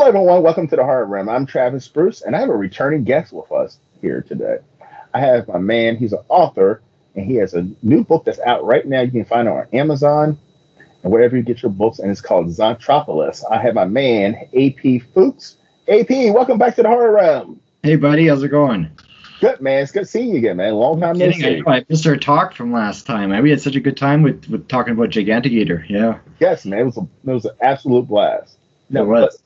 everyone. Welcome to the Hard Rim. I'm Travis Bruce, and I have a returning guest with us here today. I have my man. He's an author, and he has a new book that's out right now. You can find it on Amazon and wherever you get your books, and it's called Zomtropolis. I have my man, AP Fuchs. AP, welcome back to the Hard Rim. Hey, buddy. How's it going? Good, man. It's good seeing you again, man. Long time no see. I missed our talk from last time. We had such a good time with talking about Gigantigator. Yeah. Yes, man. It was an absolute blast. It was.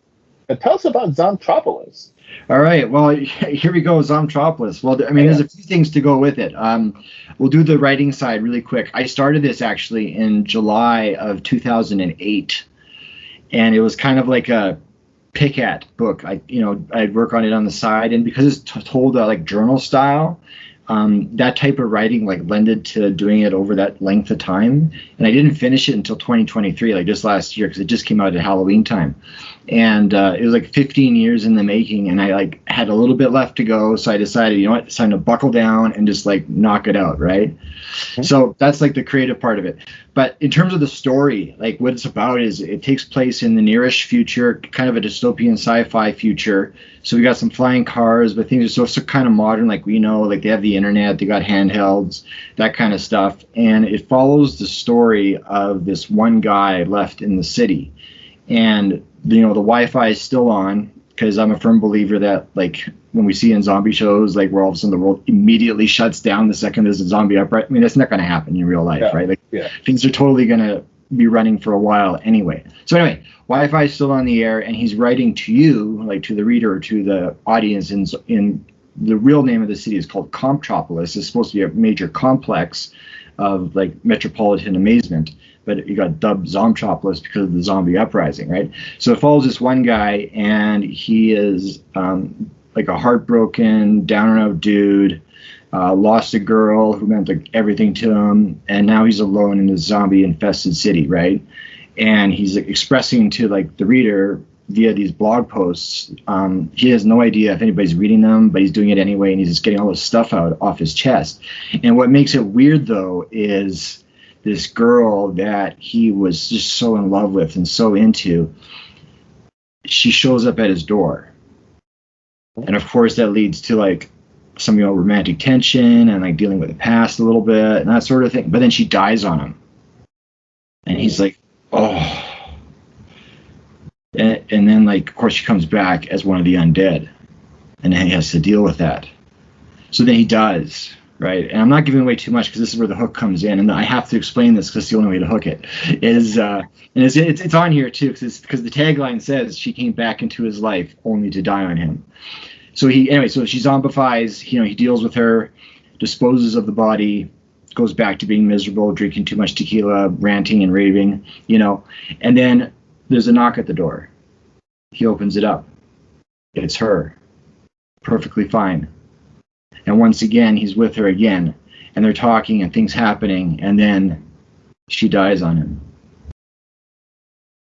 Tell us about Zomtropolis. All right. Well, here we go. Zomtropolis. Well, there's a few things to go with it. We'll do the writing side really quick. I started this actually in July of 2008, and it was kind of like a pick at book. I'd work on it on the side, and because it's told like journal style, that type of writing like lended to doing it over that length of time. And I didn't finish it until 2023, like just last year, because it just came out at Halloween time. And it was like 15 years in the making, and I like had a little bit left to go, so I decided, you know what, it's time to buckle down and just like knock it out, right? Okay. So that's like the creative part of it. But in terms of the story, like what it's about is it takes place in the nearish future, kind of a dystopian sci-fi future. So we got some flying cars, but things are so kind of modern, like we know, like they have the internet, they got handhelds, that kind of stuff. And it follows the story of this one guy left in the city. And the Wi-Fi is still on, because I'm a firm believer that, like, when we see in zombie shows, like, where all of a sudden the world immediately shuts down the second there's a zombie uprising. I mean, that's not going to happen in real life, right? Like, things are totally going to be running for a while anyway. So anyway, Wi-Fi is still on the air, and he's writing to you, like to the reader or to the audience. In the real name of the city is called Zomtropolis. It's supposed to be a major complex of like metropolitan amazement, but it got dubbed Zomtropolis because of the zombie uprising, right? So it follows this one guy, and he is like a heartbroken, down and out dude, lost a girl who meant like everything to him, and now he's alone in this zombie-infested city, right? And he's like, expressing to like the reader via these blog posts. He has no idea if anybody's reading them, but he's doing it anyway, and he's just getting all this stuff out off his chest. And what makes it weird, though, is this girl that he was just so in love with and so into, she shows up at his door. And of course that leads to like some, romantic tension and like dealing with the past a little bit and that sort of thing. But then she dies on him. And he's like, oh. And then like, of course she comes back as one of the undead. And then he has to deal with that. So then he does. Right, and I'm not giving away too much because this is where the hook comes in, and I have to explain this because it's the only way to hook it. And it's on here too because the tagline says she came back into his life only to die on him. So she zombifies. He deals with her, disposes of the body, goes back to being miserable, drinking too much tequila, ranting and raving. And then there's a knock at the door. He opens it up. It's her, perfectly fine. And once again, he's with her again, and they're talking and things happening, and then she dies on him.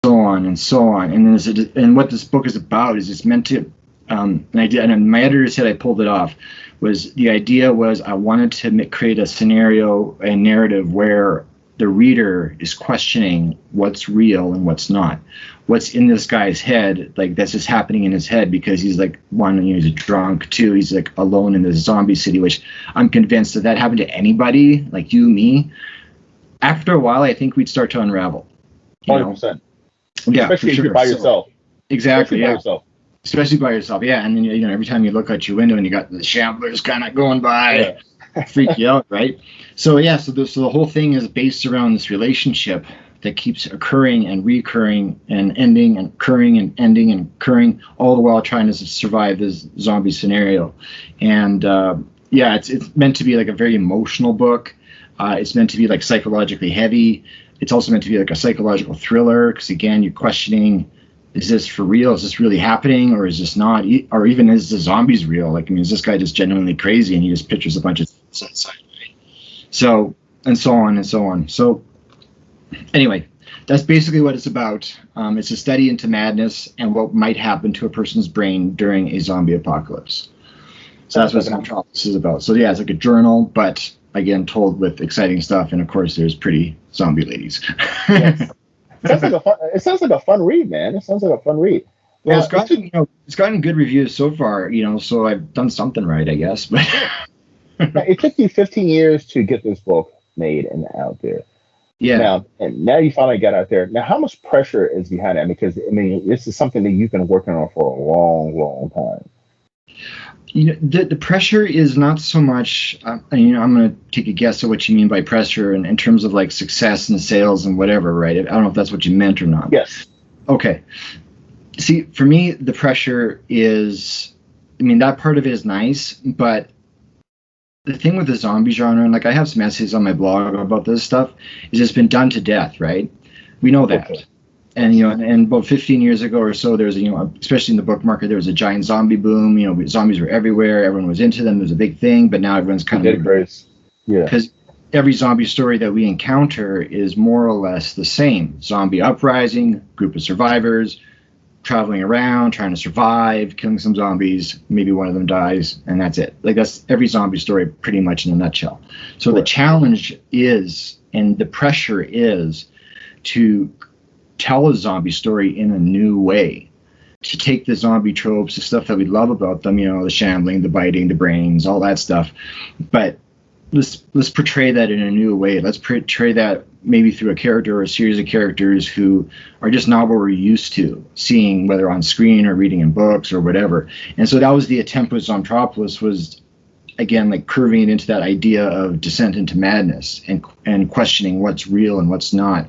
So on and so on. And what this book is about is it's meant to, and my editor said I pulled it off, was the idea was I wanted to create a scenario and narrative where the reader is questioning what's real and what's not. What's in this guy's head, like that's just happening in his head because he's like, one, he's a drunk, two, he's like alone in this zombie city, which I'm convinced that happened to anybody, like you, me. After a while, I think we'd start to unravel. 100%. Yeah, especially if you're by yourself. Exactly, especially by yourself, yeah. And then every time you look out your window and you got the shamblers kind of going by, freak you out, right? So the whole thing is based around this relationship that keeps occurring and recurring and ending and occurring and ending and occurring, all the while trying to survive this zombie scenario. And it's meant to be like a very emotional book. It's meant to be like psychologically heavy. It's also meant to be like a psychological thriller because again, you're questioning, is this for real? Is this really happening, or is this not? Or even is the zombies real? Like, is this guy just genuinely crazy and he just pictures a bunch of things outside? So, and so on and so on. So, anyway, that's basically what it's about. It's a study into madness and what might happen to a person's brain during a zombie apocalypse. So that's what Zomtropolis is about. So, yeah, it's like a journal, but again, told with exciting stuff. And of course, there's pretty zombie ladies. Yes. It sounds like a fun read, man. It sounds like a fun read. Well, Now, it's gotten good reviews so far, so I've done something right, I guess. But it took you 15 years to get this book made and out there. yeah, Now you finally got out there. Now, how much pressure is behind that? Because I mean, this is something that you've been working on for a long, long time. the pressure is not so much. I'm going to take a guess at what you mean by pressure in terms of like success and sales and whatever, right? I don't know if that's what you meant or not. Yes. Okay. See, for me, the pressure is, that part of it is nice, but the thing with the zombie genre, and like I have some essays on my blog about this stuff, is it's been done to death, right? We know that. Okay. And and about 15 years ago or so, there's especially in the book market, there was a giant zombie boom. Zombies were everywhere. Everyone was into them. It was a big thing. But now everyone's kind of because every zombie story that we encounter is more or less the same: zombie uprising, group of survivors traveling around, trying to survive, killing some zombies. Maybe one of them dies, and that's it. Like that's every zombie story, pretty much in a nutshell. So the challenge is, and the pressure is, to tell a zombie story in a new way, to take the zombie tropes, the stuff that we love about them, the shambling, the biting, the brains, all that stuff, but let's portray that in a new way. Let's portray that maybe through a character or a series of characters who are just not what we're used to seeing, whether on screen or reading in books or whatever. And so that was the attempt with Zomtropolis, was again like curving it into that idea of descent into madness and questioning what's real and what's not.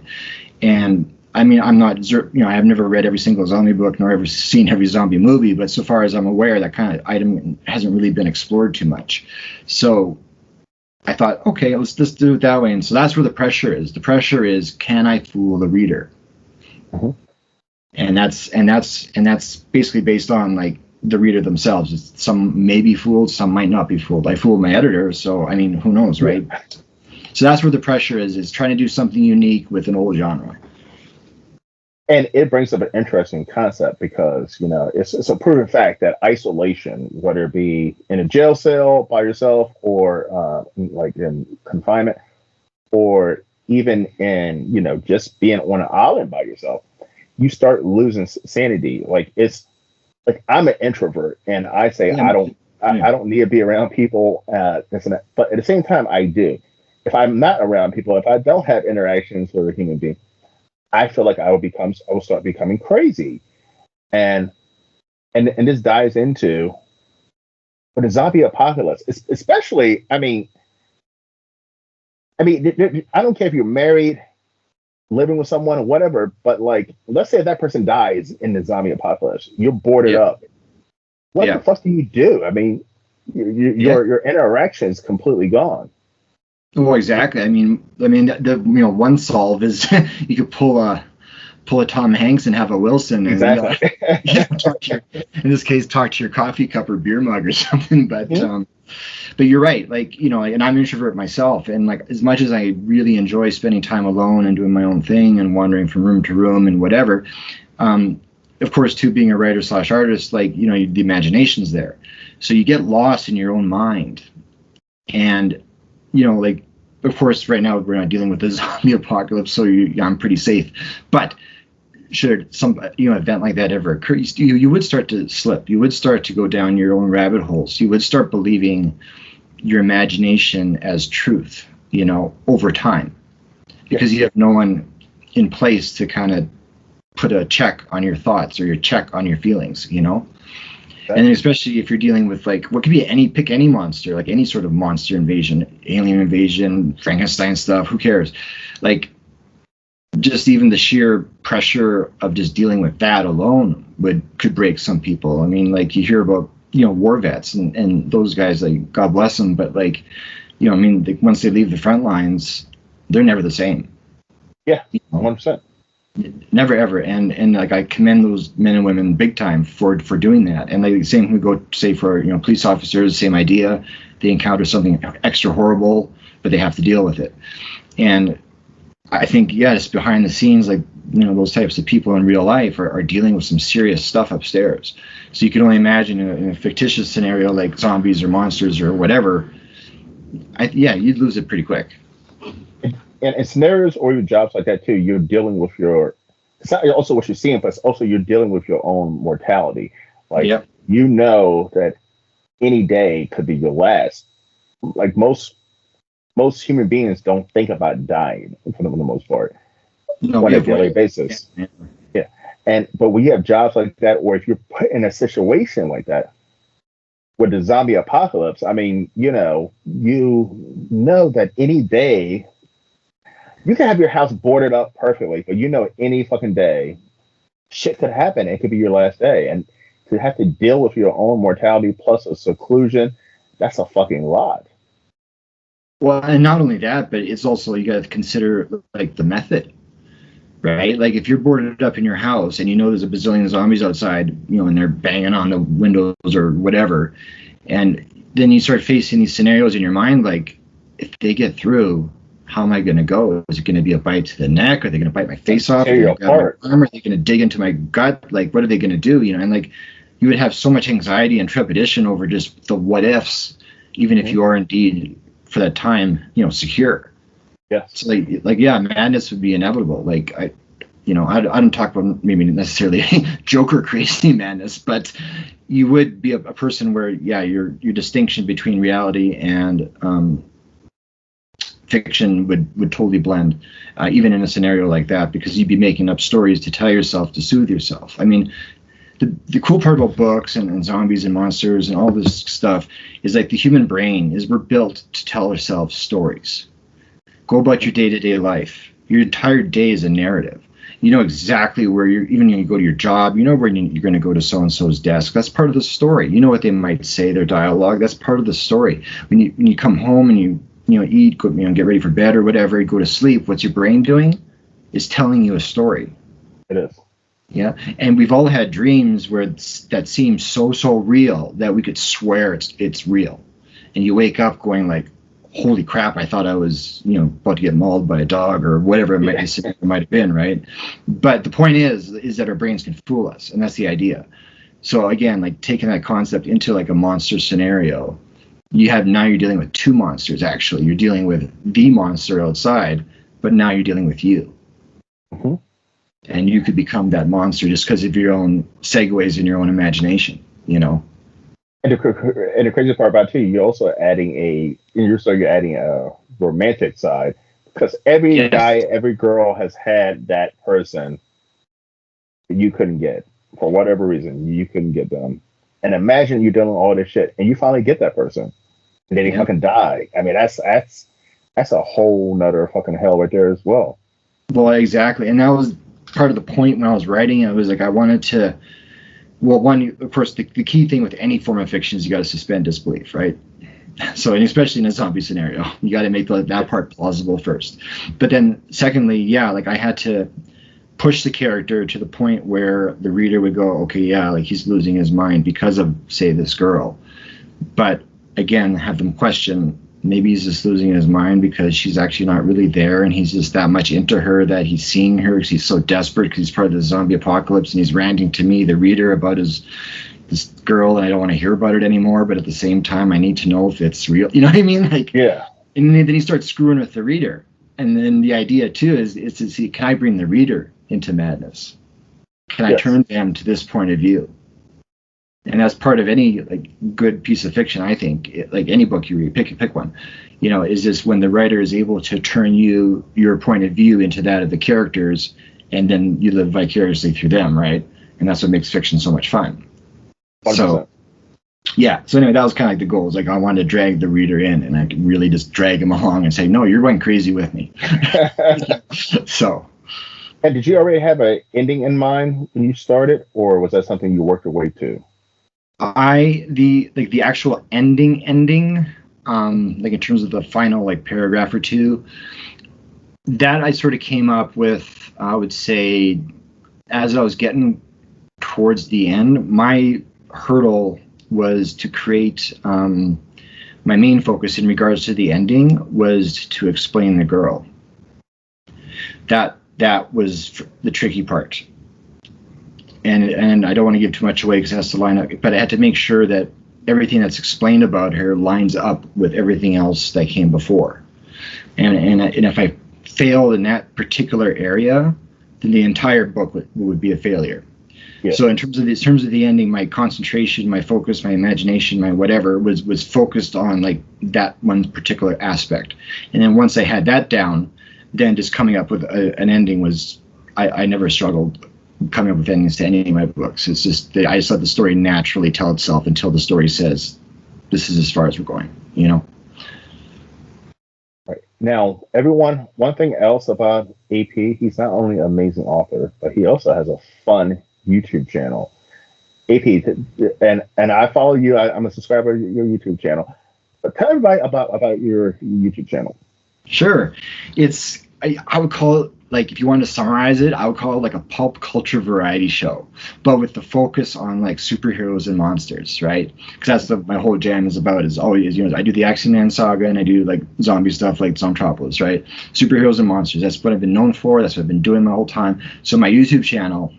And I'm not, I've never read every single zombie book nor ever seen every zombie movie, but so far as I'm aware, that kind of item hasn't really been explored too much. So I thought, okay, let's just do it that way. And so that's where the pressure is. The pressure is, can I fool the reader? Mm-hmm. And that's basically based on like the reader themselves. Some may be fooled, some might not be fooled. I fooled my editor, so who knows, right? Yeah. So that's where the pressure is trying to do something unique with an old genre. And it brings up an interesting concept because, it's a proven fact that isolation, whether it be in a jail cell by yourself or like in confinement, or even in, just being on an island by yourself, you start losing sanity. Like it's like I'm an introvert and I say, I don't need to be around people. This and that. But at the same time, I do. If I'm not around people, if I don't have interactions with a human being, I feel like I will start becoming crazy, and this dives into the zombie apocalypse, especially. I don't care if you're married, living with someone, or whatever. But like, let's say that person dies in the zombie apocalypse, you're boarded up. What the fuck do you do? Your interaction is completely gone. Oh, exactly. The one solve is you could pull a Tom Hanks and have a Wilson. And, exactly. In this case, talk to your coffee cup or beer mug or something. But but you're right. Like and I'm an introvert myself, and like as much as I really enjoy spending time alone and doing my own thing and wandering from room to room and whatever, of course, too, being a writer / artist, like the imagination's there, so you get lost in your own mind, and of course, right now we're not dealing with the zombie apocalypse, so I'm pretty safe. But should some event like that ever occur, you would start to slip. You would start to go down your own rabbit holes. You would start believing your imagination as truth, over time, because you have no one in place to kind of put a check on your thoughts or your check on your feelings, And especially if you're dealing with like what could be pick any monster, like any sort of monster invasion, alien invasion, Frankenstein stuff, who cares? Like just even the sheer pressure of just dealing with that alone could break some people. Like you hear about, war vets and those guys, like God bless them, but like, once they leave the front lines, they're never the same. Yeah, 100%. Never ever, and like I commend those men and women big time for doing that. And like the same we go say for police officers, same idea. They encounter something extra horrible, but they have to deal with it. And I think yes, behind the scenes, like those types of people in real life are dealing with some serious stuff upstairs. So you can only imagine in a fictitious scenario like zombies or monsters or whatever. You'd lose it pretty quick. And in scenarios or your jobs like that too, you're dealing with your it's not also what you're seeing, but it's also you're dealing with your own mortality. Like Yep. you know that any day could be your last. Like most human beings don't think about dying for the most part No, on we a avoid daily it. basis. Yeah. Yeah. And but when you have jobs like that, or if you're put in a situation like that with the zombie apocalypse, I mean, you know that any day you can have your house boarded up perfectly, but any fucking day shit could happen. It could be your last day. And to have to deal with your own mortality plus a seclusion, that's a fucking lot. Well, and not only that, but it's also you got to consider like the method, right? Like if you're boarded up in your house and you know there's a bazillion zombies outside, and they're banging on the windows or whatever, and then you start facing these scenarios in your mind, like if they get through, how am I going to go? Is it going to be a bite to the neck? Are they going to bite my face off? Are Tear they you going to grab apart. my arm? Are they going to dig into my gut? Like what are they going to do? And like you would have so much anxiety and trepidation over just the what ifs, even if you are indeed for that time, secure. Yes. So like yeah, madness would be inevitable. Like I don't talk about maybe necessarily Joker crazy madness, but you would be a person where your distinction between reality and fiction would totally blend, even in a scenario like that, because you'd be making up stories to tell yourself to soothe yourself. I mean, the cool part about books and zombies and monsters and all this stuff is like the human brain is we're built to tell ourselves stories. Go about your day-to-day life. Your entire day is a narrative. You know exactly where even when you go to your job, you know where you're going to go to so-and-so's desk. That's part of the story. You know what they might say, their dialogue. That's part of the story. When you come home and you eat, go, get ready for bed or whatever, you go to sleep, what's your brain doing? It's telling you a story. It is. Yeah, and we've all had dreams where that seems so real that we could swear it's real, and you wake up going like, "Holy crap! I thought I was about to get mauled by a dog or whatever it might have been, right?" But the point is that our brains can fool us, and that's the idea. So again, like taking that concept into like a monster scenario, now you're dealing with two monsters. Actually, you're dealing with the monster outside, but now you're dealing with you. Mm-hmm. And you could become that monster just because of your own segues in your own imagination, And the crazy part about it too, you're adding a romantic side, because every guy, every girl has had that person that you couldn't get for whatever reason. You couldn't get them, and imagine you dealing with all this shit, and you finally get that person, and then they fucking die. I mean, that's a whole nother fucking hell right there as well. Well, exactly, and that was part of the point when I was writing it. Was like I wanted to. Well, one, of course, the key thing with any form of fiction is you got to suspend disbelief, right? So, and especially in a zombie scenario, you got to make that part plausible first. But then, secondly, like I had to push the character to the point where the reader would go, okay, like he's losing his mind because of, say, this girl. But again, have them question, maybe he's just losing his mind because she's actually not really there, and he's just that much into her that he's seeing her because he's so desperate because he's part of the zombie apocalypse, and he's ranting to me, the reader, about this girl, and I don't want to hear about it anymore, but at the same time I need to know if it's real. You know what I mean? Like, yeah. And then he starts screwing with the reader, and then the idea too is to see, can I bring the reader into madness? Can I turn them to this point of view? And that's part of any like good piece of fiction, I think. Like any book you read, pick one. Is just when the writer is able to turn your point of view into that of the characters, and then you live vicariously through them, right? And that's what makes fiction so much fun. 100%. So anyway, that was kind of like the goal. Like I wanted to drag the reader in, and I could really just drag him along and say, "No, you're going crazy with me." So. And did you already have an ending in mind when you started, or was that something you worked your way to? The actual ending, like in terms of the final like paragraph or two, that I sort of came up with, I would say, as I was getting towards the end. My hurdle was to create, my main focus in regards to the ending was to explain the girl. That was the tricky part. And I don't want to give too much away because it has to line up, but I had to make sure that everything that's explained about her lines up with everything else that came before. And if I failed in that particular area, then the entire book would be a failure. Yeah. So in terms of the ending, my concentration, my focus, my imagination, my whatever was focused on like that one particular aspect. And then once I had that down, then just coming up with an ending was, I never struggled coming up with endings to any of my books. It's just I just let the story naturally tell itself until the story says, this is as far as we're going, you know? Right. Now, everyone, one thing else about AP, he's not only an amazing author, but he also has a fun YouTube channel. AP, and I follow you. I'm a subscriber to your YouTube channel. But tell everybody about your YouTube channel. Sure. I would call it, like, if you wanted to summarize it, I would call it like a pulp culture variety show, but with the focus on like superheroes and monsters, right? Because that's what my whole jam is about. Is always, I do the X-Men saga and I do like zombie stuff like Zomtropolis, right? Superheroes and monsters. That's what I've been known for. That's what I've been doing my whole time. So my YouTube channel,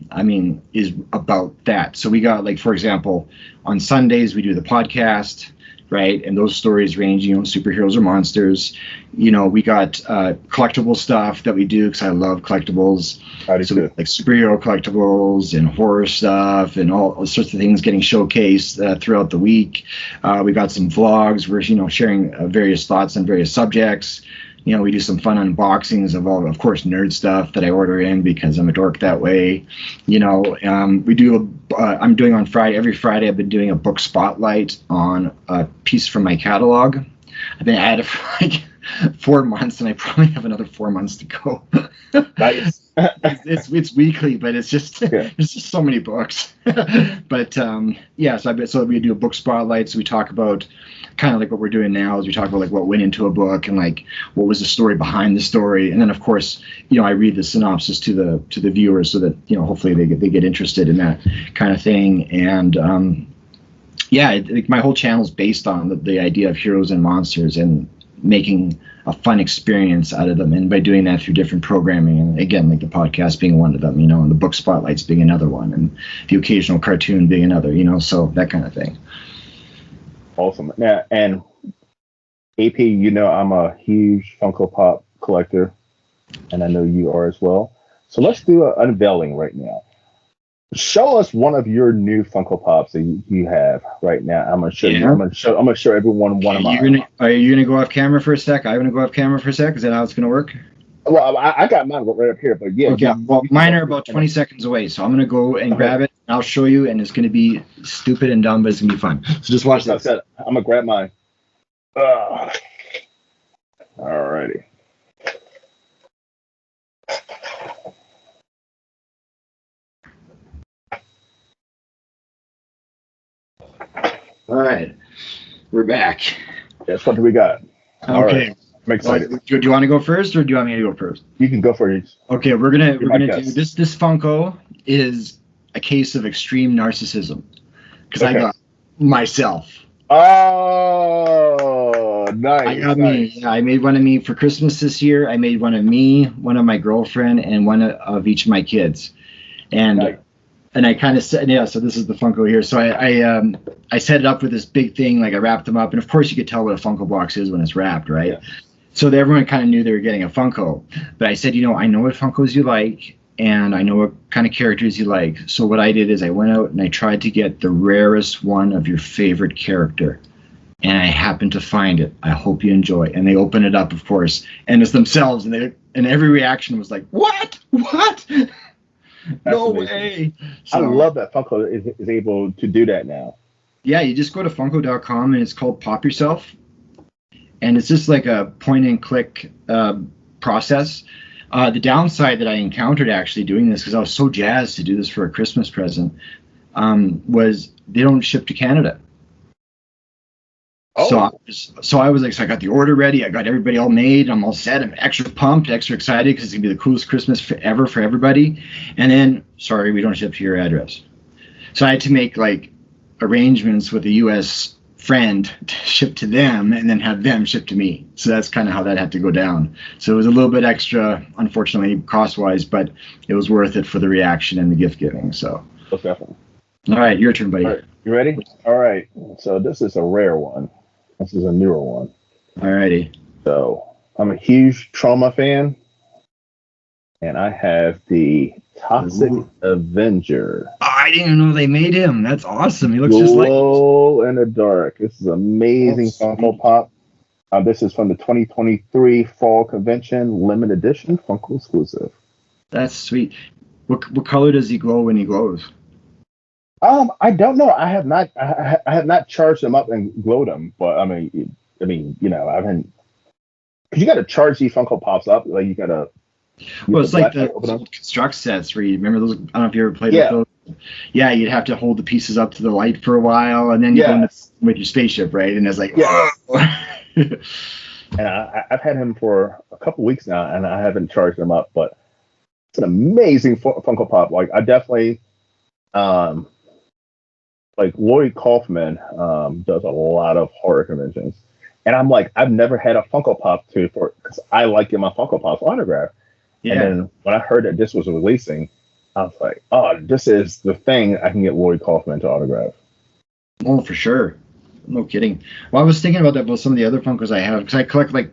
is about that. So we got, like, for example, on Sundays we do the podcast. Right, and those stories range, superheroes or monsters. We got collectible stuff that we do because I love collectibles. So like superhero collectibles and horror stuff and all sorts of things getting showcased throughout the week. We got some vlogs. We're sharing various thoughts on various subjects. We do some fun unboxings of all, of course, nerd stuff that I order in because I'm a dork that way. We do. I'm doing on Friday. Every Friday, I've been doing a book spotlight on a piece from my catalog. I've been at it for like 4 months, and I probably have another 4 months to go. Nice. it's weekly, but it's just there's just so many books. But so we do a book spotlight. So we talk about kind of like what we're doing now is we talk about like what went into a book and like what was the story behind the story, and then of course I read the synopsis to the viewers so that hopefully they get interested in that kind of thing. And my whole channel is based on the idea of heroes and monsters and making a fun experience out of them, and by doing that through different programming, and again, like the podcast being one of them, and the book spotlights being another one, and the occasional cartoon being another, so that kind of thing. Awesome. Now, and AP, I'm a huge Funko Pop collector, and I know you are as well. So let's do an unveiling right now. Show us one of your new Funko Pops that you have right now. I'm gonna show you. I'm gonna show everyone one of mine. Are you gonna go off camera for a sec? I'm gonna go off camera for a sec. Is that how it's gonna work? Well, I got mine right up here, but yeah. Okay. Well, mine are about 20 seconds away, so I'm gonna go and grab it. And I'll show you, and it's gonna be stupid and dumb, but it's gonna be fun. So just watch this. I'm gonna grab mine. Alrighty. All right, we're back. Yes, what do we got? Okay. Right. I'm excited. Do you want to go first, or do you want me to go first? You can go first. Okay, we're gonna do this. This Funko is a case of extreme narcissism because I got myself. Oh, nice. I got me. Yeah, I made one of me for Christmas this year. I made one of me, one of my girlfriend, and one of each of my kids. And nice. And I kind of said, so this is the Funko here. So I set it up with this big thing, like I wrapped them up, and of course you could tell what a Funko box is when it's wrapped, right? Yeah. So everyone kind of knew they were getting a Funko. But I said, I know what Funkos you like, and I know what kind of characters you like. So what I did is I went out and I tried to get the rarest one of your favorite character. And I happened to find it. I hope you enjoy. And they open it up, of course, and it's themselves. And every reaction was like, what? No way. So, I love that Funko is able to do that now. Yeah, you just go to Funko.com and it's called Pop Yourself. And it's just like a point and click process. The downside that I encountered actually doing this, because I was so jazzed to do this for a Christmas present, was they don't ship to Canada. Oh. So I was like, I got the order ready. I got everybody all made. I'm all set. I'm extra pumped, extra excited because it's going to be the coolest Christmas ever for everybody. And then, sorry, we don't ship to your address. So I had to make like arrangements with a U.S. friend to ship to them and then have them ship to me. So that's kind of how that had to go down. So it was a little bit extra, unfortunately, cost-wise, but it was worth it for the reaction and the gift giving. So. Most definitely. All right, your turn, buddy. All right, you ready? All right. So this is a rare one. This is a newer one. Alrighty. So I'm a huge Trauma fan. and I have the Toxic Ooh. Avenger. Oh, I didn't even know they made him. That's awesome. He looks just like. Glow in the dark. This is Oh, amazing Funko sweet. Pop. This is from the 2023 Fall Convention Limited Edition Funko exclusive. That's sweet. What color does he glow when he glows? I don't know. I have not charged them up and glowed them, but I haven't. Cause you got to charge these Funko Pops up. Like you got to use Well, the it's like flashlight the to open them. old construct sets where you remember those. I don't know if you ever played with Yeah. those. Yeah, you'd have to hold the pieces up to the light for a while, and then you go into Yes. with your spaceship, right? And it's like, Yes. whoa. And I've had him for a couple weeks now, and I haven't charged him up. But it's an amazing Funko Pop. Like I definitely, um, like Lloyd Kaufman does a lot of horror conventions, and I'm like, I've never had a Funko Pop because I like getting my Funko Pops autographed. And Yeah. then when I heard that this was releasing, I was like, oh, this is the thing I can get Lloyd Kaufman to autograph. Oh, for sure. No kidding. Well, I was thinking about that about some of the other Funkos I have because I collect like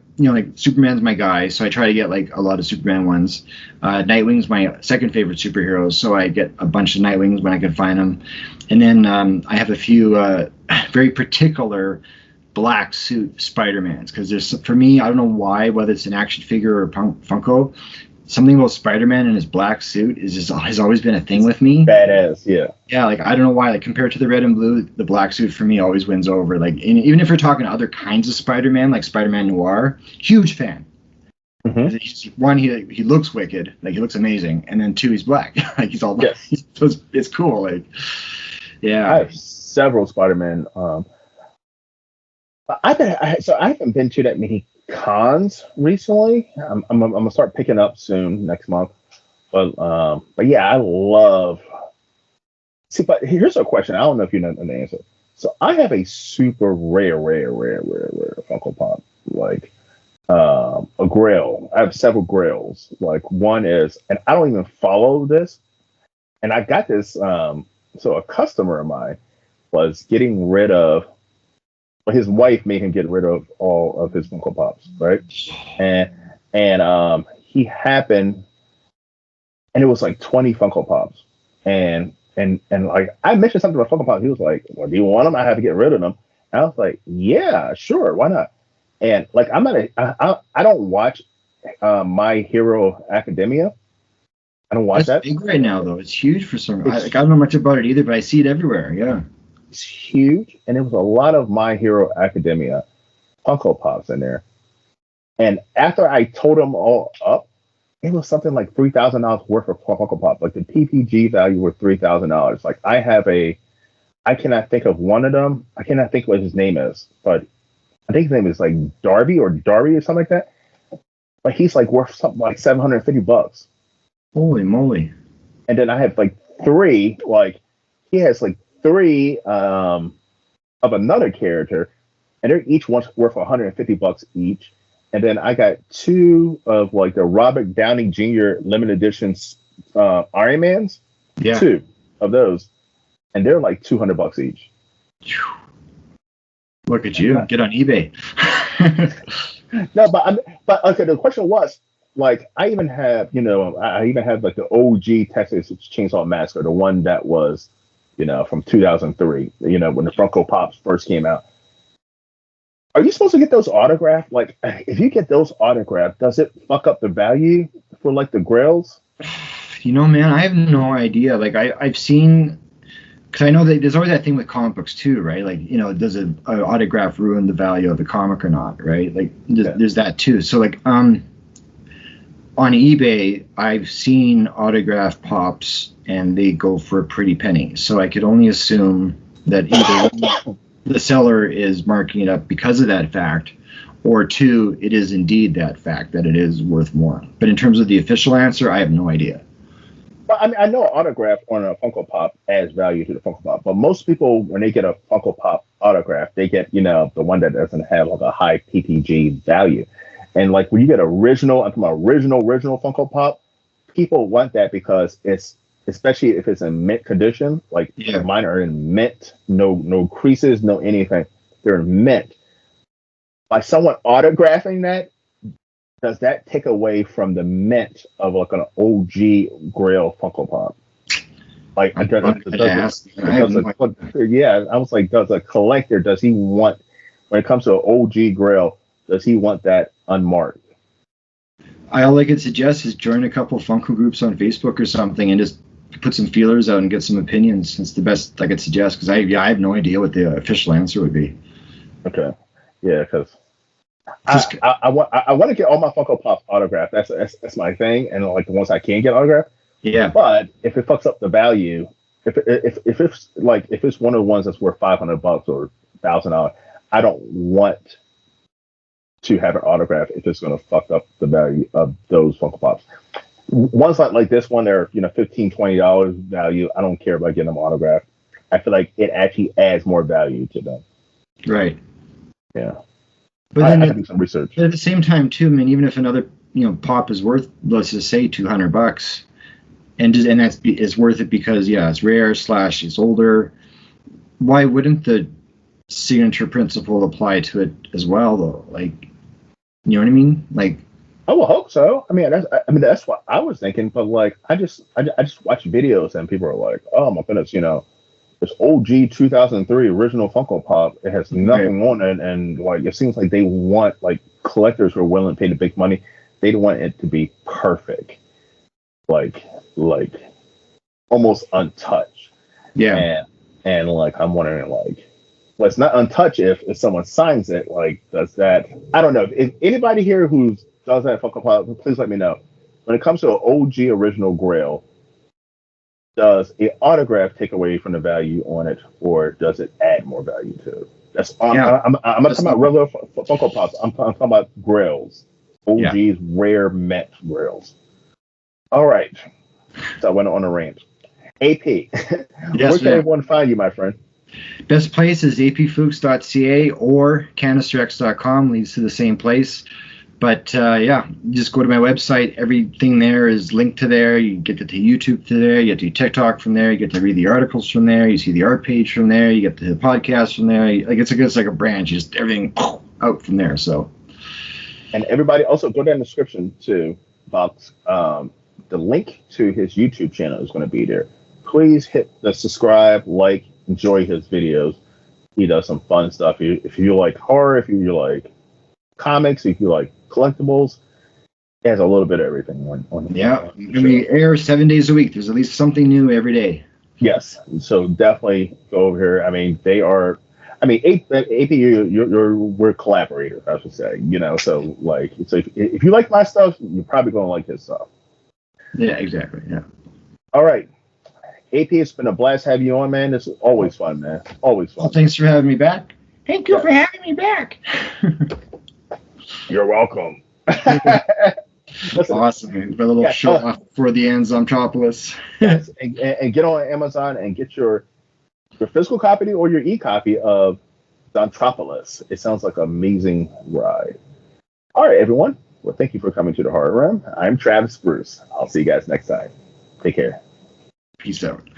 Superman's my guy, so I try to get like a lot of Superman ones. Nightwing's my second favorite superhero, so I get a bunch of Nightwings when I can find them. And then I have a few very particular black suit Spider-Mans because there's for me I don't know why whether it's an action figure or Funko, something about Spider-Man in his black suit has always been a thing with me. Badass, yeah. Yeah, like I don't know why. Like compared to the red and blue, the black suit for me always wins over. Like even if you're talking other kinds of Spider-Man, like Spider-Man Noir, huge fan. Mm-hmm. One, he looks wicked, like he looks amazing, and then two, he's black, like he's all black. Yes. So it's cool. Like, I yeah, have several Spider-Man. I haven't been to that many cons recently. I'm gonna start picking up soon next month. But yeah, I love. See, but here's a question. I don't know if you know the answer. So I have a super rare Funko Pop, like a Grail. I have several Grails. Like one is, and I don't even follow this. And I got this. So a customer of mine was getting rid of. Well, his wife made him get rid of all of his Funko Pops, right? And he happened, and it was like 20 Funko Pops, and like I mentioned something about Funko Pops. He was like, "Well, do you want them? I have to get rid of them." And I was like, "Yeah, sure, why not?" And like I don't watch My Hero Academia. I don't watch that's that. big right now though. It's huge for some. I It's don't know much about it either, but I see it everywhere. Yeah. it's huge, and there was a lot of My Hero Academia Funko Pops in there. And after I told them all up, it was something like $3,000 worth of Funko Pop. Like the PPG value was $3,000. Like I cannot think of one of them. I cannot think what his name is, but I think his name is like Darby or something like that. But he's like worth something like $750. Holy moly. And then I have like three. Like he has like three of another character, and they're each one's worth $150 each. And then I got two of like the Robert Downey Jr. limited editions Iron Mans, Yeah. two of those, and they're like $200 each. Look at you. Get on eBay. No, but okay. The question was like I even have I even have like the OG Texas Chainsaw Massacre, the one that was from 2003. When the Funko Pops first came out. Are you supposed to get those autographed? Like, if you get those autographed, does it fuck up the value for like the Grails? Man, I have no idea. Like I've seen, because I know that there's always that thing with comic books too, right? Like, does an autograph ruin the value of the comic or not, right? Like there's that too. So like on eBay, I've seen autograph pops and they go for a pretty penny. So I could only assume that either the seller is marking it up because of that fact, or two, it is indeed that fact that it is worth more. But in terms of the official answer, I have no idea. Well, I mean, I know an autograph on a Funko Pop adds value to the Funko Pop, but most people, when they get a Funko Pop autograph, they get, the one that doesn't have like a high PPG value. And like when you get I'm talking about original Funko Pop, people want that because especially if it's in mint condition, like Yeah. mine are in mint, no creases, no anything. They're in mint. By someone autographing that, does that take away from the mint of like an OG Grail Funko Pop? Like, I'm going to ask. yeah, I was like, does a collector, does he want, when it comes to an OG Grail, does he want that unmarked? All I could suggest is join a couple Funko groups on Facebook or something and just put some feelers out and get some opinions. It's the best I could suggest because I have no idea what the official answer would be. Okay. Yeah, because I want to get all my Funko Pops autographed. That's my thing, and like the ones I can get autographed. Yeah. But if it fucks up the value, if it's one of the ones that's worth $500 or $1,000, I don't want to have an autograph if it's going to fuck up the value of those Funko Pops. Ones like this one, they're $15, $20 value. I don't care about getting them autographed. I feel like it actually adds more value to them. Right. Yeah. But then I do some research. At the same time, too, I mean, even if another pop is worth, let's just say $200, and that's is worth it because it's rare / it's older. Why wouldn't the signature principle apply to it as well, though? Like, you know what I mean? Like, I will hope so. I mean, that's what I was thinking. But like, I just watch videos and people are like, oh my goodness, this OG 2003 original Funko Pop. It has nothing on it, and like it seems like they want, like, collectors who are willing to pay the big money. They don't want it to be perfect, like almost untouched. Yeah. And like I'm wondering, like, well, it's not untouched if someone signs it. Like, does that? I don't know. If anybody here who does that Funko Pop, please let me know. When it comes to an OG original Grail, does an autograph take away from the value on it, or does it add more value to it? That's I'm not talking about regular Funko Pops. I'm talking about Grails, OG's rare mint Grails. All right, so I went on a rant. AP, where can everyone find you, my friend? Best place is apfuchs.ca or canisterx.com, leads to the same place. But just go to my website. Everything there is linked to there. You get to YouTube to there. You get to TikTok from there. You get to read the articles from there. You see the art page from there. You get the podcast from there. Like it's like a branch. Just everything out from there. So, and everybody also go down in the description too, Fuchs. The link to his YouTube channel is going to be there. Please hit the subscribe, like, enjoy his videos. He does some fun stuff. If you like horror, if you like comics, if you like collectibles, it has a little bit of everything on we air 7 days a week. There's at least something new every day. Yes, so definitely go over here. I mean, they are. I mean, AP, we're collaborators, I should say. So like, if you like my stuff, you're probably gonna like his stuff. Yeah, exactly. Yeah. All right, AP, it's been a blast having you on, man. It's always fun, man. Always fun. Well, thanks for having me back. Thank you for having me back. You're welcome. Awesome. A little show off for the end, Zomtropolis. Yes, and get on Amazon and get your physical copy or your e-copy of Zomtropolis. It sounds like an amazing ride. All right, everyone. Well, thank you for coming to the Horror Room. I'm Travis Bruce. I'll see you guys next time. Take care. Peace out.